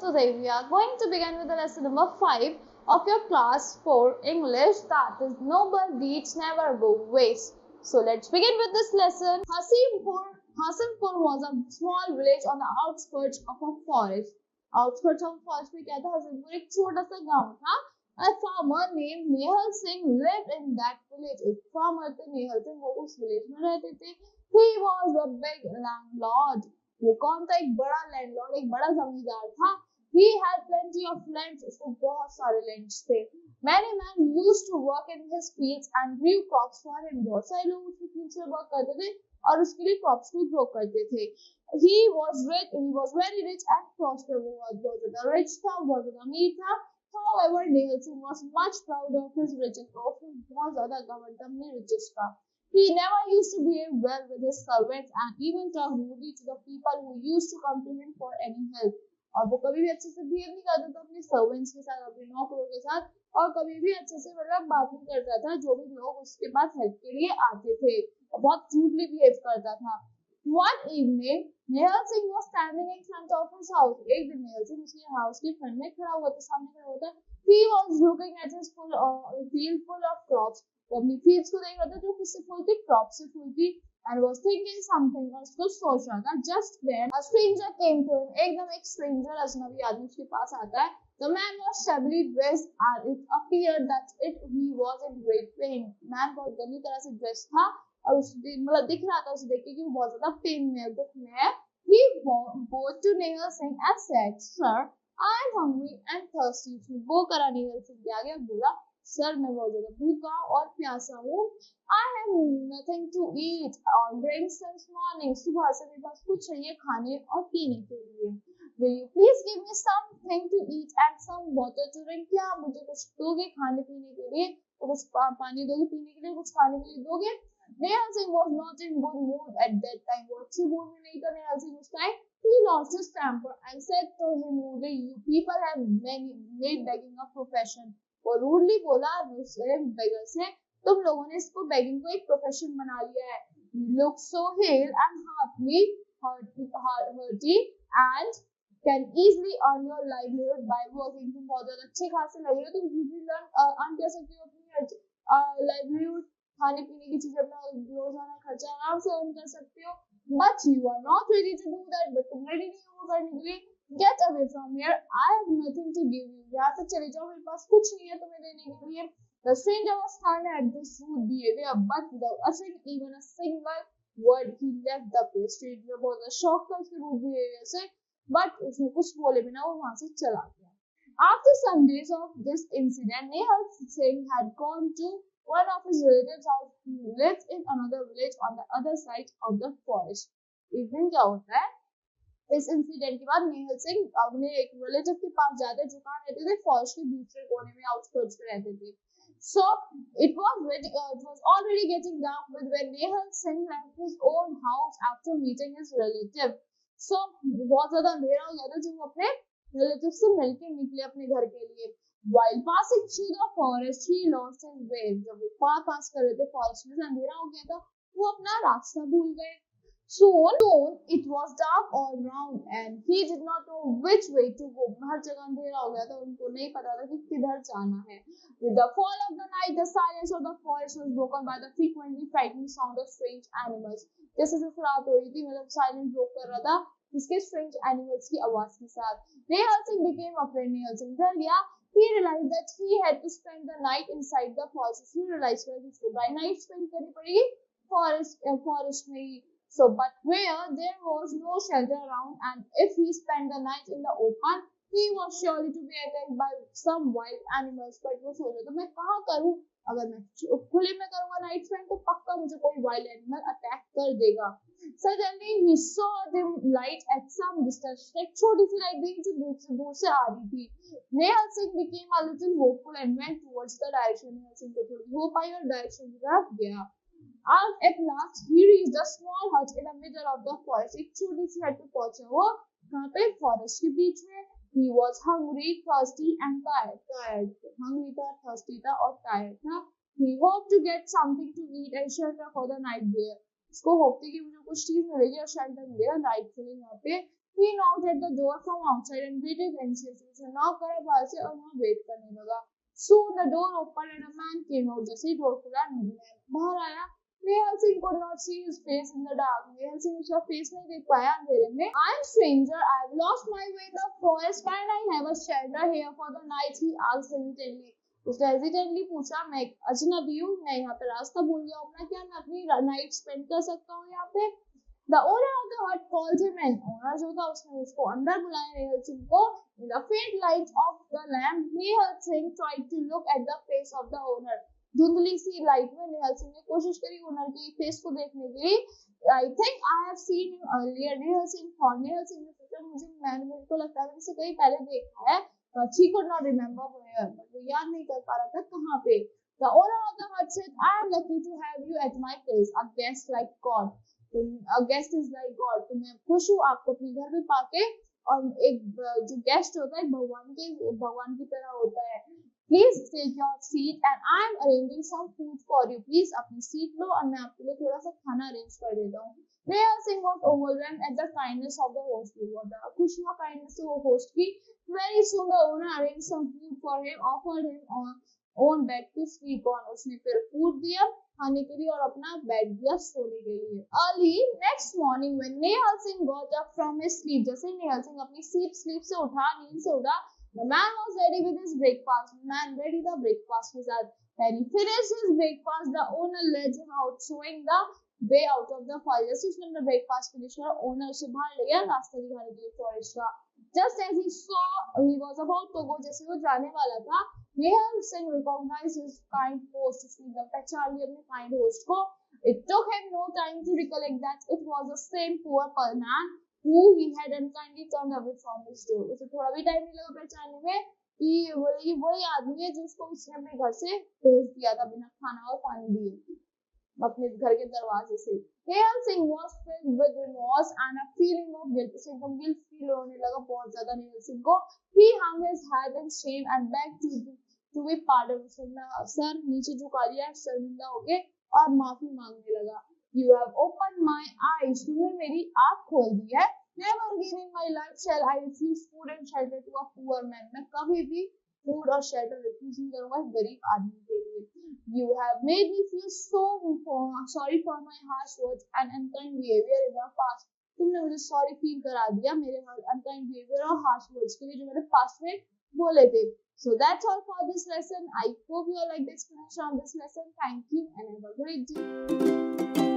Today we are going to begin with the lesson number 5 of your class 4 English, that is noble deeds never go waste. So let's begin with this lesson. Hasimpur was a small village on the outskirts of a forest. Outskirts of a forest में क्या था? हसीमपुर एक छोटा सा गांव था. A farmer named Nehal Singh lived in that village. एक farmer थे Nehal Singh, वो उस village में रहते थे. He was a big landlord. वो कौन था? एक बड़ा लैंडलॉर्ड, एक बड़ा जमींदार था. He had plenty of lands. उसको बहुत सारे lands थे. Many men used to work in his fields and grew crops for him. बहुत सारे लोग उसके fields में work करते थे और उसके लिए crops को grow करते थे. He was rich. He was very rich and prosperous. वो बहुत ज़्यादा rich था, बहुत ज़्यादा अमीर था. However, Nehal Singh was much proud of his riches. उसने बहुत ज़्यादा घमंड था अपने riches का. He never used to behave well with his servants and even talked rudely to the people who used to come to him for any help. और वो कभी भी अच्छे से बिहेव नहीं करता था अपने सर्वेंट्स के साथ, अपने नौकरों के साथ, और कभी भी अच्छे से बात नहीं करता था जो भी लोग उसके पास हेल्प के लिए आते थे, और बहुत रूडली बिहेव करता था. One evening, Nehal Singh was standing in front of his house. एक दिन Nehal Singh उसके हाउस के फ्रंट में खड़ा हुआ था, सामने खड़ा हुआ था. He was looking at his field full of crops. वो अपनी फील्ड्स को देख रहा था जो किससे फुल थी? क्रॉप से फुल थी. And was thinking something, और उसको सोच रहा था. Just then a stranger came to him. एकदम एक stranger अजनबी आदमी उसके पास आता है. The man was shabbily dressed and it appeared that he was in great pain. Man बहुत गंदी तरह से dressed था और उसके दिख रहा था उसे देख के कि वो बहुत ज़्यादा पेन में है, दुख में है. He bowed to Nehal Singh and said, "Sir, I am hungry and thirsty." उसने वो करा Nehal Singh के आगे और बोला, सर मैं बहुत ज़्यादा भूखा और प्यासा हूँ. I have nothing to eat or drink since morning. सुबह से मेरे पास कुछ नहीं है खाने और पीने के लिए. Will you please give me something to eat and some water to drink? क्या आप मुझे कुछ दोगे खाने पीने के लिए? तो कुछ पानी दोगे पीने के लिए, कुछ खाने के लिए दोगे? Nehal Singh was not in good mood at that time. वो अच्छे मूड में नहीं था Nehal Singh उस time. He lost his temper and said to him rudely, "You people have made begging a profession." वो रूडली बोला उससे बेगर से, तुम लोगों ने इसको बेगिंग को एक प्रोफेशन बना लिया है. Look so hale and hearty and can easily earn your livelihood by working. तुम बहुत ज़्यादा अच्छे खासे लग रहे हो, तुम easily earn कर सकते हो अपनी livelihood, खाने पीने की चीजें अपना रोजाना खर्चा आराम से earn कर सकते हो. But you are not ready to do that. But तुम ready नहीं हो करने के लिए. Get away from here. I have nothing to give you. यहाँ से चले जाओ, मेरे पास कुछ नहीं है तुम्हें देने के लिए. The stranger was stunned at this rude behavior, but without uttering even a single word, he left the place. Stranger बहुत ज़्यादा shocked था उसके rude behavior से, but उसने कुछ बोले बिना वो वहाँ से चला गया. After some days of this incident, Nehal Singh had gone to one of his relatives' house who lived in another village on the other side of the forest. एक दिन क्या होता है? इस इंसिडेंट के बाद नेहल सिंह अपने एक रिलेटिव के पास जाते जो कहाँ रहते थे? फॉरेस्ट के दूसरे कोने में, आउटस्कर्ट्स में रहते थे. So it was already getting dark when Nehal Singh left his own house after meeting his relative. So बहुत ज़्यादा अंधेरा हो गया था जब वो अपने रिलेटिव से मिलके निकले अपने घर के लिए. While passing through the forest, he lost his way. जब वो पास कर रहे थे फॉरेस्ट में, अंधेरा हो गया था, वो अपना रास्ता भूल गए. Soon it was dark all round and he did not know which way to go. हर जगह अंधेरा हो गया था, उनको नहीं पता था कि किधर जाना है. With the fall of the night, the silence of the forest was broken by the frequently frightening sound of strange animals. जैसे जैसे रात हो रही थी, मतलब silence broke कर रहा था इसके strange animals की आवाज के साथ. Nehal Singh became afraid. Nehal Singh डर गया. He realized that he had to spend the night inside the forest. He realized that उसको by night spend करनी पड़ेगी forest में ही. So, but where there was no shelter around, and if he spent the night in the open, he was surely to be attacked by some wild animals. But वो सोच रहा था मैं कहाँ करूँ? अगर मैं खुले में करूँगा नाइट स्पेंड तो पक्का मुझे कोई वाइल्ड एनिमल अटैक कर देगा. Suddenly he saw a dim light at some distance. एक छोटी सी लाइट देखी जो दूर से आ रही थी. Nehal Singh became a little hopeful and went towards the direction. Nehal Singh को थोड़ी होप आई और डायरेक्शन की तरफ गया. At last he reached a small hut in the middle of the forest. एक छोटी सी हट पे पहुंचा वो, कहाँ पे? फॉरेस्ट के बीच में. He was hungry, thirsty and tired. Hungry था, thirsty था और tired था. He hoped to get something to eat and shelter for the night there. उसको होप थी कि मुझे कुछ चीज मिलेगी और शेल्टर मिलेगा नाइट के लिए यहाँ पे. He knocked at the door from outside and waited anxiously. उसने knock करा बाहर से और वहाँ wait करने लगा. Soon the door opened and a man came out. जैसे ही door खुला, बाहर आया. Nehal Singh could not see his face in the dark. Nehal Singh उसका face नहीं देख पाया अंधेरे में. I am stranger. I have lost my way in the forest. Can I have a shelter here for the night? He asked hesitantly. उसने hesitantly पूछा, मैं एक अजनबी हूँ, मैं यहाँ पे रास्ता भूल गया हूँ, क्या मैं अपनी नाइट स्पेंड कर सकता हूँ यहाँ पे? The owner of the hut called him in. Owner जो था उसने उसको अंदर बुलाया नेहल सिंह को. In the faint light of the lamp, Nehal Singh tried to look at the face of the owner. धुंधली सी लाइट में नेहल सिंह ने कोशिश करी ओनर के फेस को देखने की. I think I have seen him earlier. Nehal Singh ने सोचा मेरे को लगता है मैंने इसे कहीं पहले देखा है. She could not remember where, but वो याद नहीं कर पा रहा था कहाँ पे. The owner of the hut said, I am lucky to have you at my place. A guest like God. A guest is like God. तो मैं खुश हूँ आपको अपने घर में पाके. और एक जो गेस्ट होता है भगवान की तरह होता है. Please take your seat and I am arranging some food for you. Please अपनी सीट लो और मैं आपके लिए थोड़ा सा खाना अरेंज कर देता हूँ. Nehal Singh was overwhelmed at the kindness of the host. बहुत खुश हुआ kindness से वो host की. Very soon the owner arranged some food for him, offered him own bed to sleep on. उसने फिर food दिया खाने के लिए और अपना बेड दिया सोने के लिए. Early next morning when Nehal Singh got up from his sleep, जैसे Nehal Singh अपनी sleep से उठा, नींद से उठा, the man was ready with his breakfast. The man ready था breakfast के साथ. When he finished his breakfast, the owner led him out, showing the way out of the forest. जैसे उसने अपना breakfast फिनिश करा, owner उसे बाहर ले गया रास्ता दिखाने के लिए forest का. Just as he saw he was about to go, जैसे वो जाने वाला था, Nehal Singh recognized his kind host. उसने एकदम पहचान लिया अपने kind host को. It took him no time to recollect that it was the same poor man who he had unkindly turned away from his door. उसे थोड़ा भी time नहीं लगा पहचानने में कि ये वही आदमी है जिसको उसने अपने घर से भेज दिया था बिना खाना और पानी दिए अपने घर के दरवाजे से. Nehal Singh was filled with remorse and a feeling of guilt. उसे एकदम गिल्ट फील होने लगा बहुत ज्यादा Nehal Singh को. He hung his head in shame and begged to be pardoned. उसने सर नीचे झुका लिया, शर्मिंदा हो गए और माफी मांगने लगा. You have opened my eyes. तुमने मेरी आँख खोल दी है. Never again in my life shall I refuse food and shelter to a poor man. मैं कभी भी food और shelter refuse नहीं करूँगा एक गरीब आदमी के लिए. You have made me feel so sorry for my harsh words and unkind behavior in the past. तुमने मुझे sorry feel करा दिया मेरे unkind behavior और harsh words के लिए जो मैंने past में बोले थे. So that's all for this lesson. I hope you all like the explanation of this lesson. Thank you and have a great day.